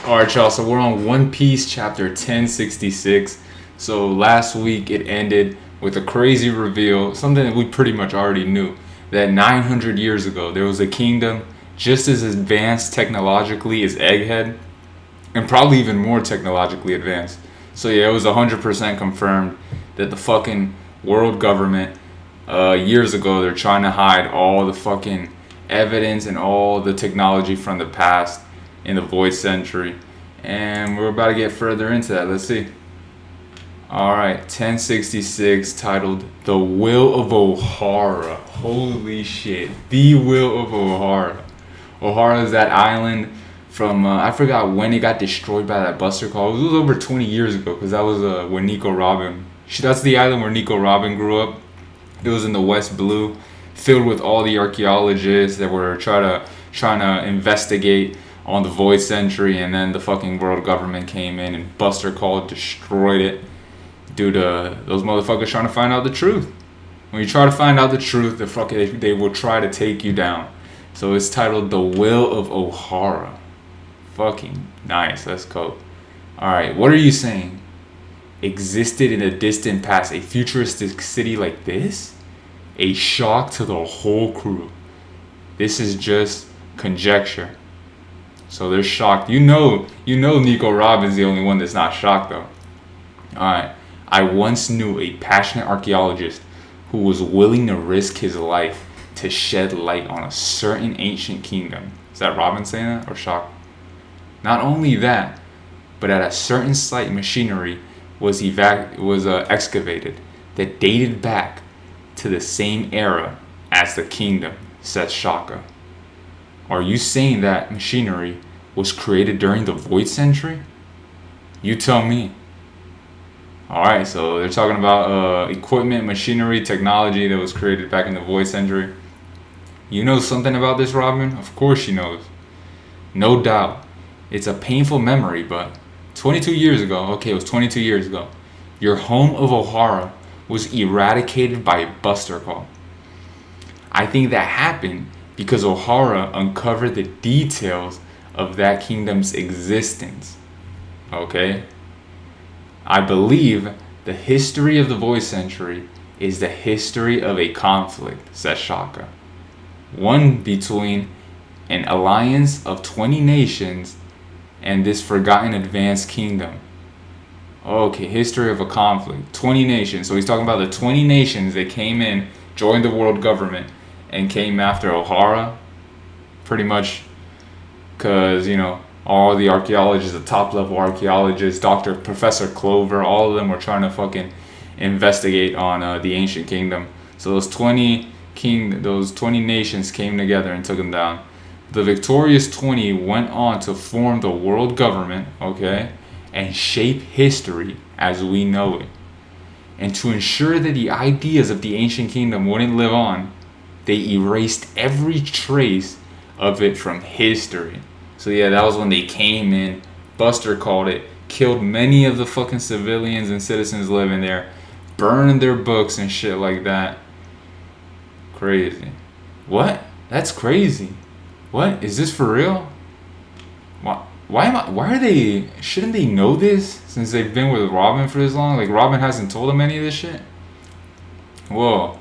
All right, y'all. So we're on One Piece chapter 1066. So last week it ended with a crazy reveal, something that we pretty much already knew, that 900 years ago there was a kingdom just as advanced technologically as Egghead, and probably even more technologically advanced. So yeah, it was 100% confirmed that the fucking world government, years ago, they're trying to hide all the fucking evidence and all the technology from the past in the Void Century. And we're about to get further into that. Let's see. Alright, 1066, titled The Will of Ohara. Holy shit. The Will of Ohara. Ohara is that island from, I forgot when it got destroyed by that Buster Call. It was over 20 years ago, because that was where Nico Robin. That's the island where Nico Robin grew up. It was in the West Blue, filled with all the archaeologists that were trying to investigate on the Void Century, and then the fucking world government came in and Buster Call destroyed it due to those motherfuckers trying to find out the truth. When you try to find out the truth, they will try to take you down. So it's titled The Will of Ohara. Fucking nice. Let's go. Alright, what are you saying? Existed in the distant past a futuristic city like this? A shock to the whole crew. This is just conjecture. So they're shocked. You know Nico Robin's the only one that's not shocked though. Alright. I once knew a passionate archaeologist who was willing to risk his life to shed light on a certain ancient kingdom. Is that Robin saying that or shocked? Not only that, but at a certain site machinery was excavated that dated back to the same era as the kingdom, says Shaka. Are you saying that machinery was created during the Void Century? You tell me. Alright, so they're talking about equipment, machinery, technology that was created back in the Void Century. You know something about this, Robin? Of course she knows. No doubt. It's a painful memory, but 22 years ago, okay, it was 22 years ago, your home of Ohara was eradicated by Buster Call. I think that happened because Ohara uncovered the details of that kingdom's existence. Okay? I believe the history of the Void Century is the history of a conflict, says Shaka. One between an alliance of 20 nations and this forgotten advanced kingdom. Okay, history of a conflict. 20 nations. So he's talking about the 20 nations that came in, joined the world government, and came after Ohara. Pretty much because, all the archaeologists, the top level archaeologists, Professor Clover, all of them were trying to fucking investigate on the ancient kingdom. So those 20 nations came together and took them down. The victorious 20 went on to form the world government, okay, and shape history as we know it. And to ensure that the ideas of the ancient kingdom wouldn't live on, they erased every trace of it from history. So yeah, that was when they came in, Buster called it, killed many of the fucking civilians and citizens living there, burned their books and shit like that. Crazy. What? That's crazy. What? Is this for real? Shouldn't they know this since they've been with Robin for this long? Like, Robin hasn't told them any of this shit? Whoa.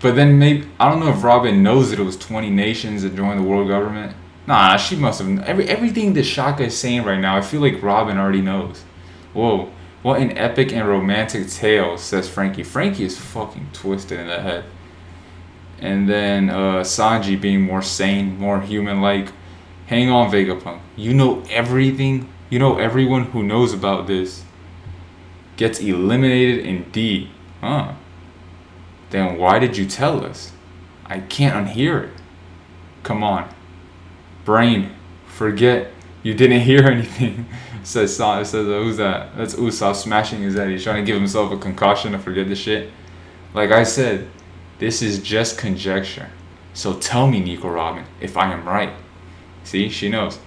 But then maybe, I don't know if Robin knows that it was 20 nations that joined the world government. Nah, she must have. Everything that Shaka is saying right now, I feel like Robin already knows. Whoa. What an epic and romantic tale, says Frankie. Frankie is fucking twisted in the head. And then Sanji being more sane, more human-like. Hang on, Vegapunk. You know everything. You know everyone who knows about this gets eliminated indeed. Huh. Then why did you tell us? I can't unhear it. Come on. Brain, forget you didn't hear anything. Says who's that? That's Usopp smashing his head. He's trying to give himself a concussion to forget the shit. Like I said, this is just conjecture. So tell me, Nico Robin, if I am right. See, she knows.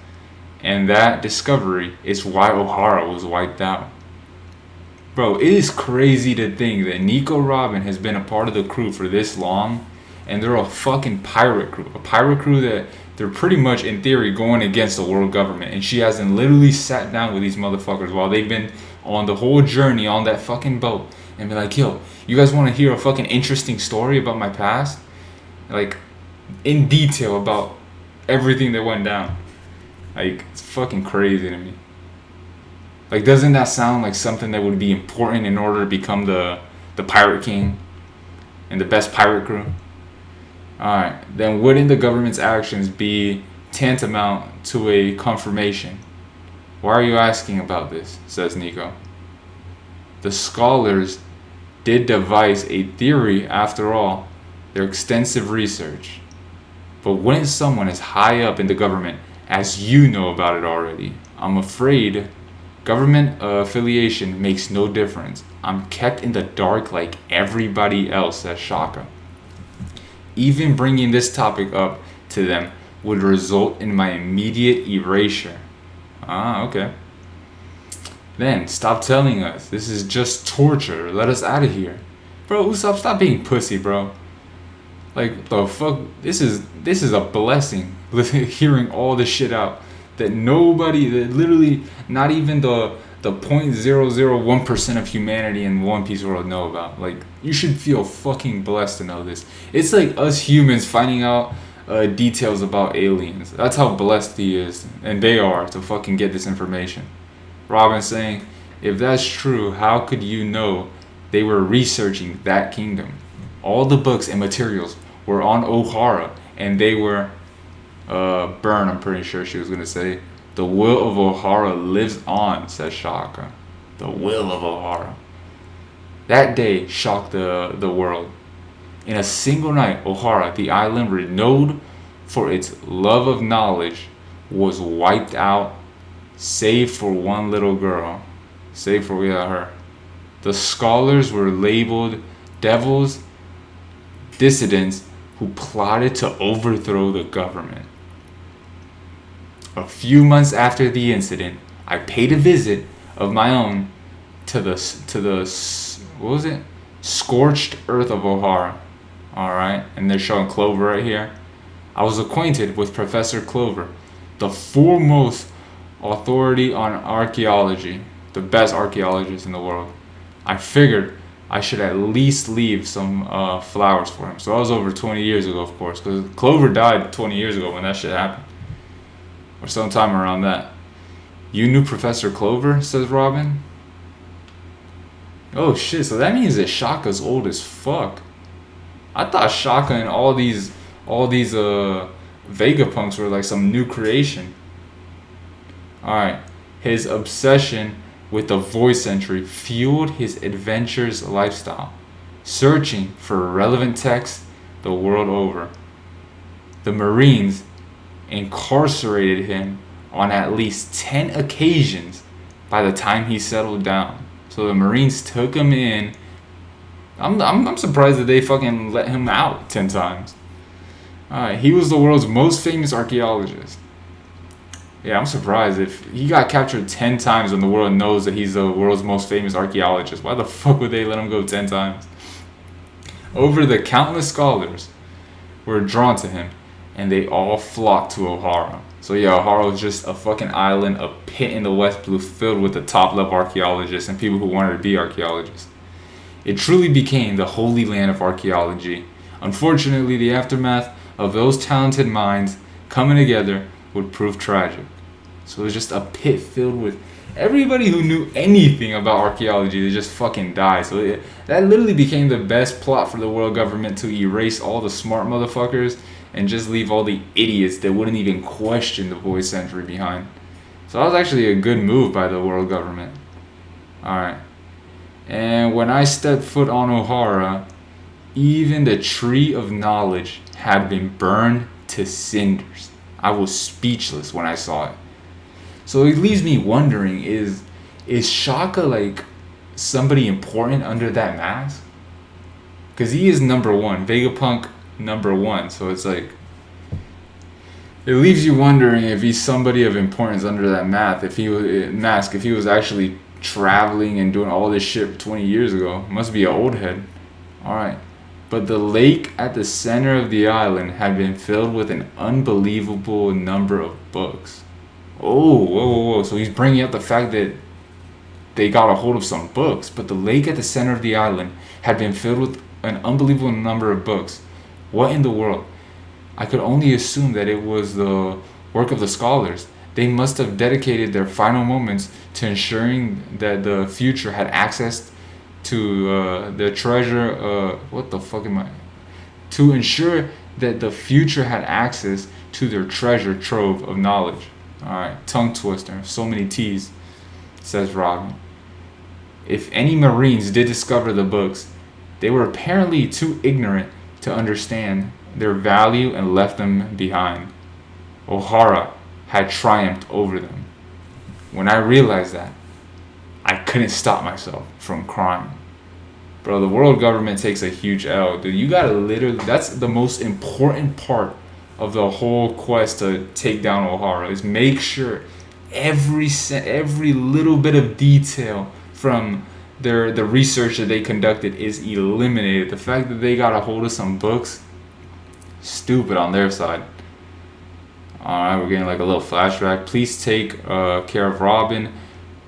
And that discovery is why Ohara was wiped out. Bro, it is crazy to think that Nico Robin has been a part of the crew for this long, and they're a fucking pirate crew. A pirate crew that they're pretty much, in theory, going against the world government. And she hasn't literally sat down with these motherfuckers while they've been on the whole journey on that fucking boat and be like, yo, you guys want to hear a fucking interesting story about my past? Like, in detail about everything that went down. Like, it's fucking crazy to me. Like, doesn't that sound like something that would be important in order to become the pirate king and the best pirate crew? Alright, then wouldn't the government's actions be tantamount to a confirmation? Why are you asking about this? Says Nico. The scholars did devise a theory after all their extensive research. But wouldn't someone as high up in the government as you know about it already? I'm afraid government affiliation makes no difference. I'm kept in the dark like everybody else, says Shaka. Even bringing this topic up to them would result in my immediate erasure. Ah, okay. Then, stop telling us. This is just torture. Let us out of here. Bro, Usopp, stop being pussy, bro. Like, the fuck? This is a blessing. Hearing all this shit out. That nobody, that literally, not even the 0.001% of humanity in One Piece world know about. Like, you should feel fucking blessed to know this. It's like us humans finding out details about aliens. That's how blessed he is, and they are, to fucking get this information. Robin saying, if that's true, how could you know they were researching that kingdom? All the books and materials were on Ohara, and they were burned, I'm pretty sure she was going to say. The will of Ohara lives on, says Shaka. The will of Ohara. That day shocked the world. In a single night, Ohara, the island renowned for its love of knowledge, was wiped out, save for one little girl. Save for her. The scholars were labeled devils, dissidents who plotted to overthrow the government. A few months after the incident, I paid a visit of my own to the what was it? Scorched earth of Ohara. Alright, and they're showing Clover right here. I was acquainted with Professor Clover, the foremost authority on archaeology, the best archaeologist in the world. I figured I should at least leave some flowers for him. So that was over 20 years ago, of course, because Clover died 20 years ago when that shit happened. Or sometime around that. You knew Professor Clover, says Robin. Oh shit, so that means that Shaka's old as fuck. I thought Shaka and all these Vegapunks were like some new creation. Alright. His obsession with the voice entry fueled his adventurous lifestyle, searching for relevant texts the world over. The Marines incarcerated him on at least 10 occasions by the time he settled down. So the Marines took him in. I'm surprised that they fucking let him out 10 times. Alright, he was the world's most famous archaeologist. Yeah, I'm surprised if he got captured 10 times when the world knows that he's the world's most famous archaeologist. Why the fuck would they let him go 10 times? Over the countless scholars were drawn to him, and they all flocked to Ohara. So yeah, Ohara was just a fucking island, a pit in the West Blue filled with the top level archaeologists and people who wanted to be archaeologists. It truly became the holy land of archaeology. Unfortunately, the aftermath of those talented minds coming together would prove tragic. So it was just a pit filled with everybody who knew anything about archaeology. They just fucking died. So that literally became the best plot for the world government, to erase all the smart motherfuckers and just leave all the idiots that wouldn't even question the voice entry behind. So that was actually a good move by the world government. Alright. And when I stepped foot on Ohara, even the tree of knowledge had been burned to cinders. I was speechless when I saw it. So it leaves me wondering, is Shaka like somebody important under that mask? Because he is number one, Vegapunk number one. So it's like, it leaves you wondering if he's somebody of importance under that mask. If he was actually traveling and doing all this shit 20 years ago. Must be an old head. All right. But the lake at the center of the island had been filled with an unbelievable number of books. Oh, whoa, whoa, whoa. So he's bringing up the fact that they got a hold of some books, but the lake at the center of the island had been filled with an unbelievable number of books. What in the world? I could only assume that it was the work of the scholars. They must have dedicated their final moments to ensuring that the future had access to the treasure. What the fuck am I? To ensure that the future had access to their treasure trove of knowledge. Alright, tongue twister. So many T's, says Robin. If any Marines did discover the books, they were apparently too ignorant to understand their value and left them behind. O'Hara had triumphed over them. When I realized that, I couldn't stop myself from crying. Bro, the world government takes a huge L. Dude, you gotta literally, that's the most important part of the whole quest to take down O'Hara, is make sure every little bit of detail from the research that they conducted is eliminated. The fact that they got a hold of some books, stupid on their side. Alright, we're getting like a little flashback. Please take care of Robin.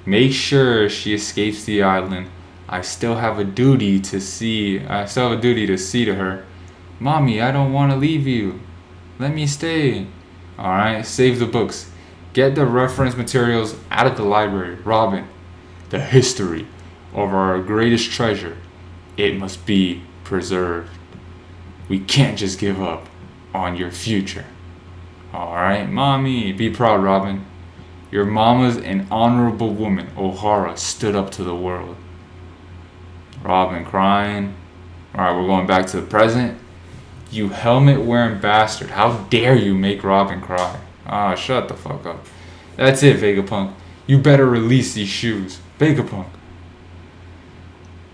Make sure she escapes the island. I still have a duty to see to her. Mommy, I don't want to leave you. Let me stay. Alright, save the books. Get the reference materials out of the library. Robin, the history of our greatest treasure, it must be preserved. We can't just give up on your future. Alright, Mommy, be proud, Robin. Your mama's an honorable woman. O'Hara stood up to the world. Robin crying. Alright, we're going back to the present. You helmet wearing bastard. How dare you make Robin cry? Ah, shut the fuck up. That's it, Vegapunk. You better release these shoes. Vegapunk.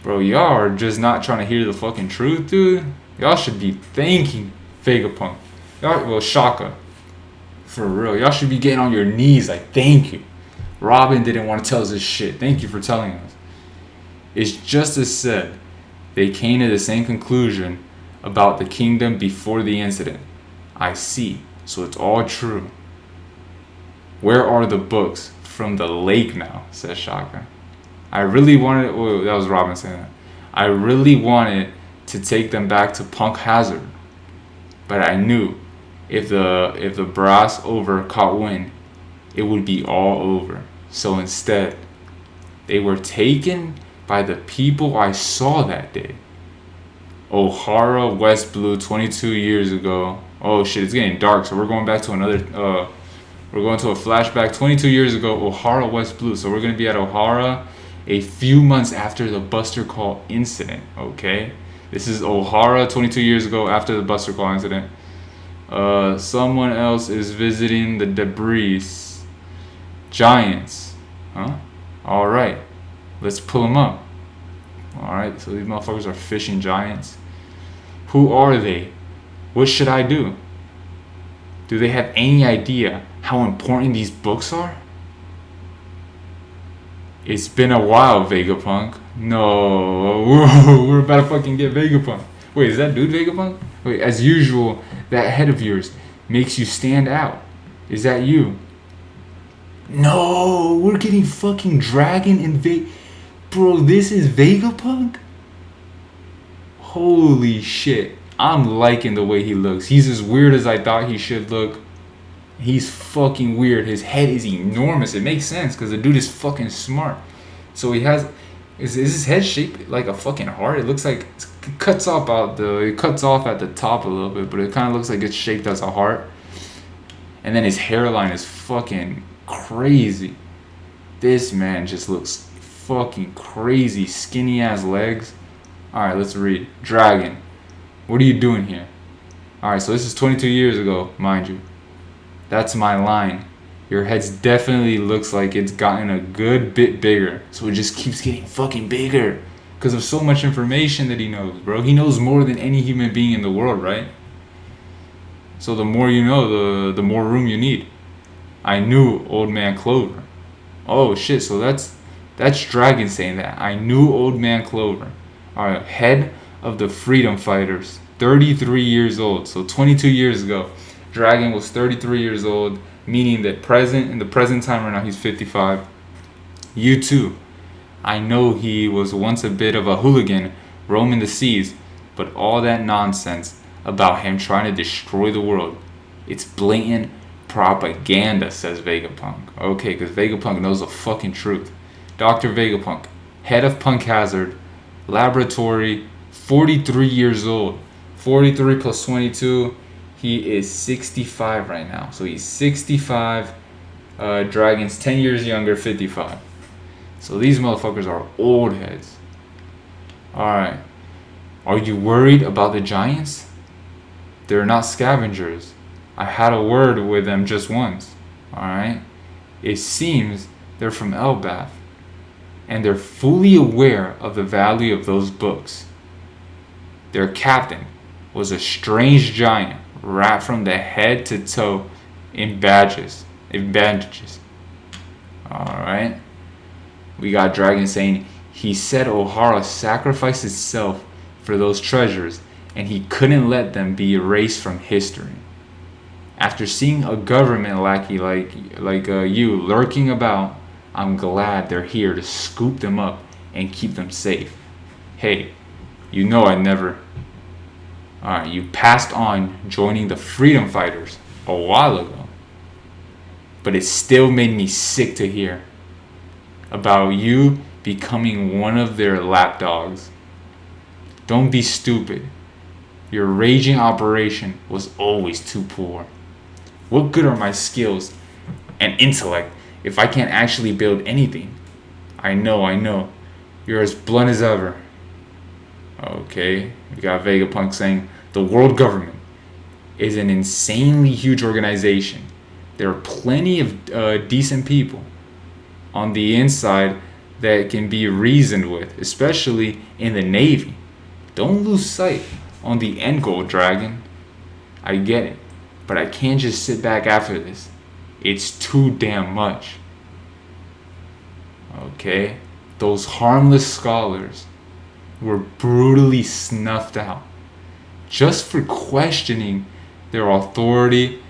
Bro, y'all are just not trying to hear the fucking truth, dude. Y'all should be thanking Vegapunk. Well, Shaka. For real. Y'all should be getting on your knees like, thank you. Robin didn't want to tell us this shit. Thank you for telling us. It's just as said. They came to the same conclusion about the kingdom before the incident. I see. So it's all true. Where are the books from the lake now? Says Shaka. I really wanted... Oh, that was Robin saying that. I really wanted to take them back to Punk Hazard. But I knew if the brass over caught wind, it would be all over. So instead, they were taken by the people I saw that day. O'Hara West Blue 22 years ago. Oh shit, it's getting dark, so we're going back to another... we're going to a flashback 22 years ago, O'Hara West Blue. So we're going to be at O'Hara a few months after the Buster Call incident, okay? This is O'Hara 22 years ago after the Buster Call incident. Someone else is visiting the debris. Giants. Huh? Alright. Let's pull them up. Alright, so these motherfuckers are fishing giants. Who are they? What should I do? Do they have any idea how important these books are? It's been a while, Vegapunk. No, we're about to fucking get Vegapunk. Wait, is that dude Vegapunk? Wait, as usual, that head of yours makes you stand out. Is that you? No, we're getting fucking Dragon and Bro, this is Vegapunk? Holy shit. I'm liking the way he looks. He's as weird as I thought he should look. He's fucking weird. His head is enormous. It makes sense because the dude is fucking smart. So he has... Is his head shaped like a fucking heart? It looks like... It cuts off at the top a little bit, but it kind of looks like it's shaped as a heart. And then his hairline is fucking crazy. This man just looks fucking crazy. Skinny ass legs. Alright, let's read. Dragon. What are you doing here? Alright, so this is 22 years ago, mind you. That's my line. Your head definitely looks like it's gotten a good bit bigger. So it just keeps getting fucking bigger. Because of so much information that he knows, bro. He knows more than any human being in the world, right? So the more you know, the more room you need. I knew Old Man Clover. Oh shit, so that's Dragon saying that. I knew Old Man Clover. Alright, head of the freedom fighters. 33 years old. So 22 years ago, Dragon was 33 years old, meaning that in the present time right now, he's 55. U2. I know he was once a bit of a hooligan roaming the seas, but all that nonsense about him trying to destroy the world, it's blatant propaganda, says Vegapunk. Okay, because Vegapunk knows the fucking truth. Dr. Vegapunk, head of Punk Hazard Laboratory, 43 years old. 43 plus 22, he is 65 right now. So he's 65. Dragon's 10 years younger, 55. So these motherfuckers are old heads. Alright. Are you worried about the giants? They're not scavengers. I had a word with them just once. Alright? It seems they're from Elbaf. And they're fully aware of the value of those books. Their captain was a strange giant wrapped from the head to toe in bandages. Alright? We got Dragon saying he said Ohara sacrificed itself for those treasures and he couldn't let them be erased from history. After seeing a government lackey like you lurking about, I'm glad they're here to scoop them up and keep them safe. Hey, you know I never... Alright, you passed on joining the freedom fighters a while ago. But it still made me sick to hear about you becoming one of their lapdogs. Don't be stupid. Your raging operation was always too poor. What good are my skills and intellect if I can't actually build anything? I know. You're as blunt as ever. Okay, we got Vegapunk saying the world government is an insanely huge organization. There are plenty of decent people on the inside that can be reasoned with, especially in the Navy. Don't lose sight on the end goal, Dragon. I get it, but I can't just sit back after this. It's too damn much. Okay, those harmless scholars were brutally snuffed out just for questioning their authority.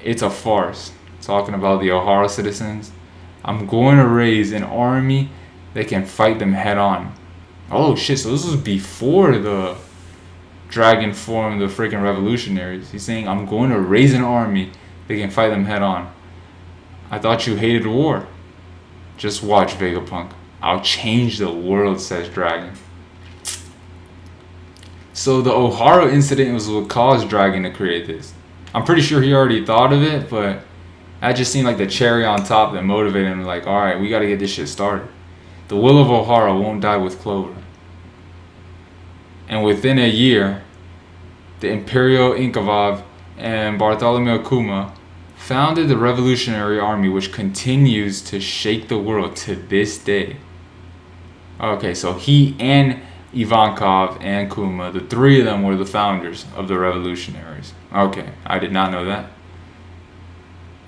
It's a farce. Talking about the Ohara citizens, I'm going to raise an army that can fight them head on. Oh shit, so this was before the Dragon formed the freaking revolutionaries. He's saying, I'm going to raise an army that can fight them head on. I thought you hated war. Just watch, Vegapunk. I'll change the world, says Dragon. So the Ohara incident was what caused Dragon to create this. I'm pretty sure he already thought of it, but that just seemed like the cherry on top that motivated him. Like, alright, we gotta get this shit started. The will of Ohara won't die with Clover. And within a year, the Imperial Inkavav and Bartholomew Kuma founded the Revolutionary Army, which continues to shake the world to this day. Okay, so he and Ivankov and Kuma, the three of them were the founders of the revolutionaries. Okay, I did not know that.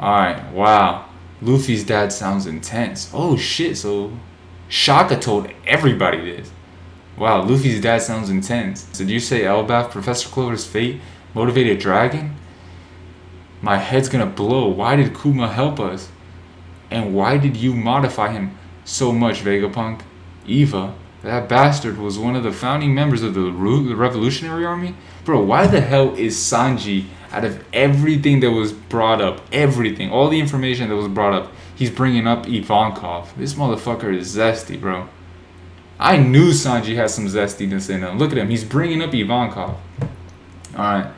Alright, wow. Luffy's dad sounds intense. Oh shit, so Shaka told everybody this. Wow, Luffy's dad sounds intense. Did you say Elbaf, Professor Clover's fate, motivated Dragon? My head's gonna blow. Why did Kuma help us? And why did you modify him so much, Vegapunk? Eva, that bastard was one of the founding members of the Revolutionary Army? Bro, why the hell is Sanji, out of everything that was brought up, everything, all the information that was brought up, he's bringing up Ivankov? This motherfucker is zesty, bro. I knew Sanji had some zestiness in him. Look at him, he's bringing up Ivankov. Alright,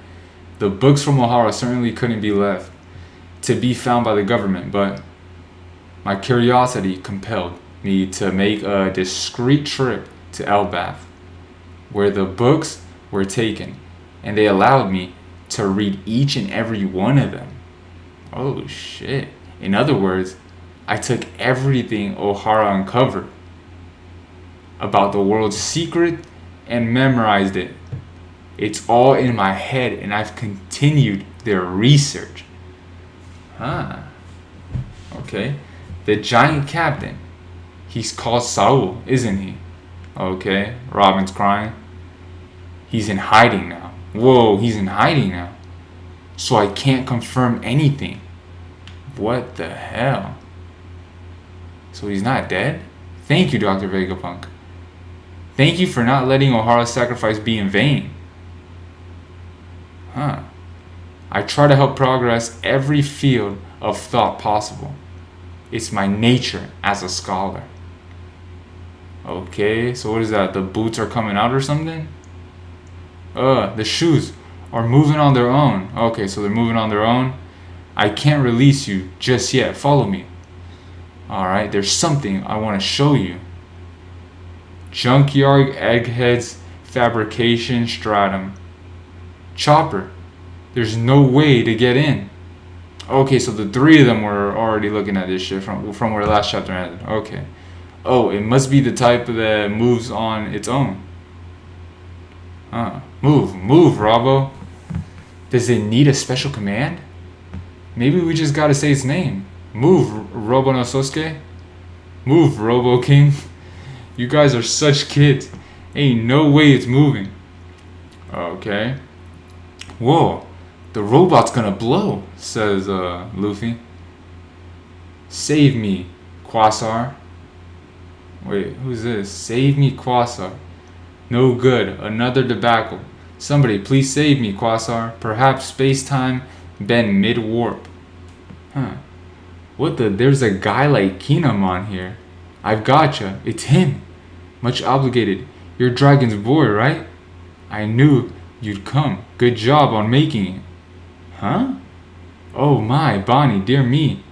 the books from Ohara certainly couldn't be left to be found by the government, but my curiosity compelled me to make a discreet trip to Elbaf, where the books were taken, and they allowed me to read each and every one of them. Oh shit. In other words, I took everything Ohara uncovered about the world's secret and memorized it. It's all in my head, and I've continued their research. Okay. The giant captain, he's called Saul, isn't he? Okay, Robin's crying. He's in hiding now. Whoa, he's in hiding now. So I can't confirm anything. What the hell? So he's not dead? Thank you, Dr. Vegapunk. Thank you for not letting Ohara's sacrifice be in vain. Huh. I try to help progress every field of thought possible. It's my nature as a scholar. Okay, so what is that? The boots are coming out or something? The shoes are moving on their own. Okay, so they're moving on their own. I can't release you just yet. Follow me. Alright, there's something I want to show you. Junkyard Egghead's Fabrication Stratum. Chopper, there's no way to get in. Okay, so the three of them were already looking at this shit from where the last chapter ended. Okay. Oh, it must be the type that moves on its own. Move, Robbo. Does it need a special command? Maybe we just gotta say its name. Move, Robo no Sosuke. Move, Robo King. You guys are such kids. Ain't no way it's moving. Okay. Whoa, the robot's gonna blow, says Luffy. Save me, Quasar. Wait, who's this? Save me, Quasar. No good, another debacle. Somebody please save me, Quasar. Perhaps space-time been mid-warp. Huh. What the? There's a guy like Kinemon here. I've gotcha. It's him. Much obligated. You're Dragon's boy, right? I knew you'd come. Good job on making it. Huh? Oh my, Bonnie, dear me.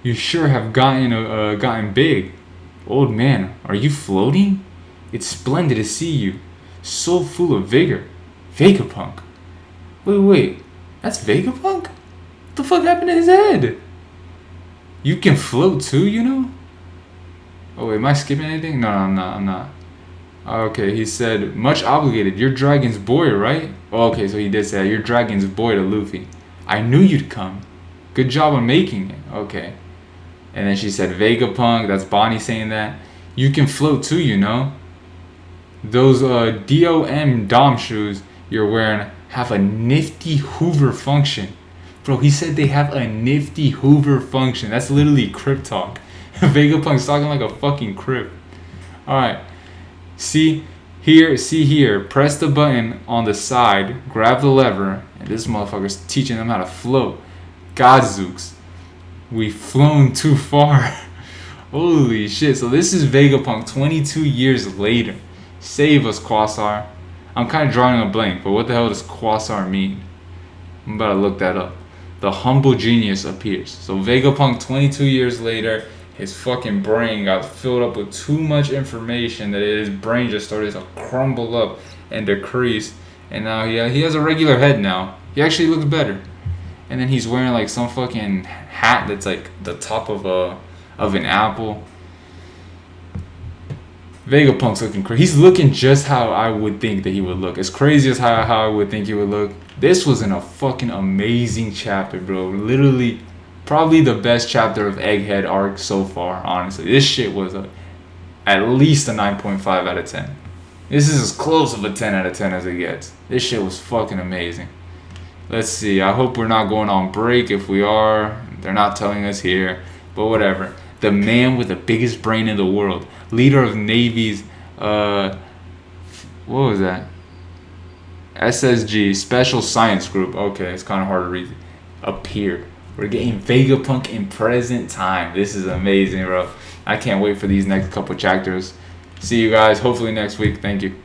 You sure have gotten big. Old man, are you floating? It's splendid to see you. So full of vigor. Vegapunk. Wait. That's Vegapunk? What the fuck happened to his head? You can float too, you know? Oh, wait, am I skipping anything? No, I'm not. Okay, he said, much obligated. You're Dragon's boy, right? Oh, okay, so he did say that. You're Dragon's boy to Luffy. I knew you'd come. Good job on making it. Okay. And then she said, Vegapunk. That's Bonnie saying that. You can float too, you know? Those Dom shoes you're wearing have a nifty Hoover function. Bro, he said they have a nifty Hoover function. That's literally Crip talk. Vegapunk's talking like a fucking Crip. Alright. See here. Press the button on the side. Grab the lever. And this motherfucker's teaching them how to float. Godzooks. We've flown too far. Holy shit. So this is Vegapunk 22 years later. Save us, Quasar. I'm kind of drawing a blank, but what the hell does Quasar mean? I'm about to look that up. The humble genius appears. So Vegapunk 22 years later, his fucking brain got filled up with too much information that his brain just started to crumble up and decrease. And now he has a regular head now. He actually looks better. And then he's wearing like some fucking hat that's like the top of an apple. Vegapunk's looking crazy. He's looking just how I would think that he would look. As crazy as how I would think he would look. This was in a fucking amazing chapter, bro. Literally, probably the best chapter of Egghead arc so far, honestly. This shit was at least a 9.5 out of 10. This is as close of a 10 out of 10 as it gets. This shit was fucking amazing. Let's see. I hope we're not going on break. If we are, they're not telling us here. But whatever. The man with the biggest brain in the world. Leader of Navy's, what was that? SSG, Special Science Group. Okay, it's kind of hard to read. Appeared. We're getting Vegapunk in present time. This is amazing, bro. I can't wait for these next couple chapters. See you guys hopefully next week. Thank you.